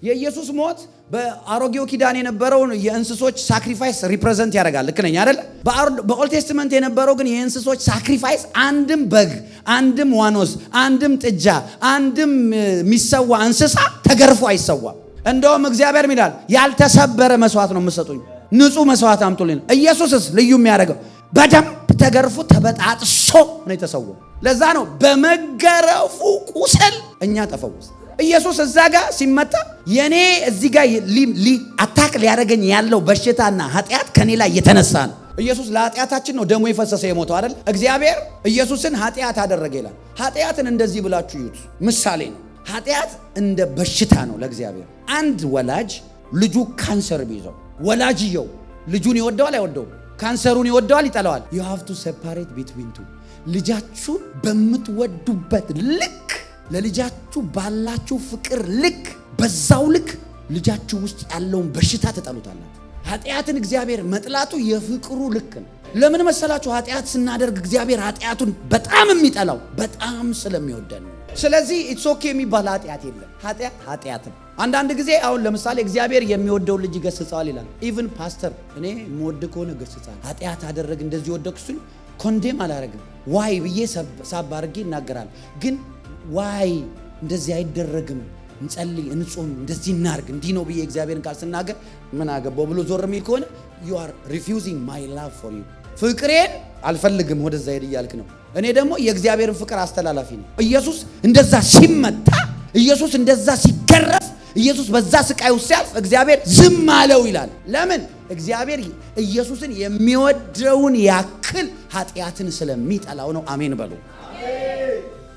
የኢየሱስ ሞት በአሮጌው ኪዳን የነበረውን የእንስሶች ሳክሪፋይስ ሪፕሬዘንት ያደርጋል። ልክ ነኝ አይደል? በኦልድ ቴስትመንት የነበረው ግን የእንስሶች ሳክሪፋይስ አንድም በግ፣ አንድም ዋኖስ፣ አንድም ጥጃ፣ አንድም የሚሰዋ እንስሳ ተገርፎ አይሰዋም። እንደውም እግዚአብሔር ይላል ያልተሰበረ መስዋዕት ነው የምትሰጡኝ፣ ንጹህ መስዋዕት አምጡልኝ። ኢየሱስስ ልዩ የሚያደርገው በደንብ ተገርፎ ተበጣጥሶ ነው የተሰዋው። ለዛ ነው በመገረፉ ቁስል እኛ ተፈወስ። ኢየሱስ እዛ ጋር ሲመታ የኔ እዚህ ጋር አታክ ሊያደርገኝ ያለው በሽታና ኃጢአት ከኔ ላይ የተነሳ ነው። ኢየሱስ ለኃጢአታችን ነው ደሙ የፈሰሰ የሞተው አይደል? እግዚአብሔር ኢየሱስን ኃጢአት አደረገ ይላል። ኃጢአትን እንደዚህ ብላችሁ ይዩት፣ ምሳሌ ነው። ኃጢአት እንደ በሽታ ነው ለእግዚአብሔር። አንድ ወላጅ ልጁ ካንሰር ቢይዘው ወላጅየው ልጁን ይወደዋል አይወደውም? ካንሰሩን ይወደዋል ይጠላዋል? you have to separate between two። ልጃችሁ በምትወዱበት ልክ ለልጃችሁ ባላችሁ ፍቅር ልክ በዛው ልክ ልጃችሁ ውስጥ ያለውን በሽታ ተጠሉታላችሁ። ኃጢአትን እግዚአብሔር መጥላቱ የፍቅሩ ልክ ነው። ለምን መሰላችሁ? ኃጢአት ስናደርግ እግዚአብሔር ኃጢአቱን በጣም የሚጠላው በጣም ስለሚወደን ነው። ስለዚህ ኢትስ ኦኬ የሚባል ኃጢአት የለም። ኃጢአት ነው። አንዳንድ ጊዜ አሁን ለምሳሌ እግዚአብሔር የሚወደውን ልጅ ይገስጻል ይላል። ኢቭን ፓስተር እኔ የምወድ ከሆነ ገስጻል። ኃጢአት አደረግ እንደዚህ ወደቅሱኝ ኮንዴም አላረግም ዋይ ብዬ ሳብ አድርጌ ይናገራል። ግን ዋይ እንደዚህ አይደረግም፣ እንጸልይ፣ እንጾም፣ እንደዚህ እናርግ እንዲህ ነው ብዬ እግዚአብሔርን ቃል ስናገር ምን አገባው ብሎ ዞር የሚል ከሆነ you are refusing my love for you። ፍቅሬን አልፈልግም ወደዛ ሄድ እያልክ ነው። እኔ ደግሞ የእግዚአብሔርን ፍቅር አስተላላፊ ነው። ኢየሱስ እንደዛ ሲመታ፣ ኢየሱስ እንደዛ ሲገረፍ፣ ኢየሱስ በዛ ስቃይ ውስጥ ሲያልፍ እግዚአብሔር ዝም አለው ይላል። ለምን? እግዚአብሔር ኢየሱስን የሚወደውን ያክል ኃጢአትን ስለሚጠላው ነው። አሜን በሉ።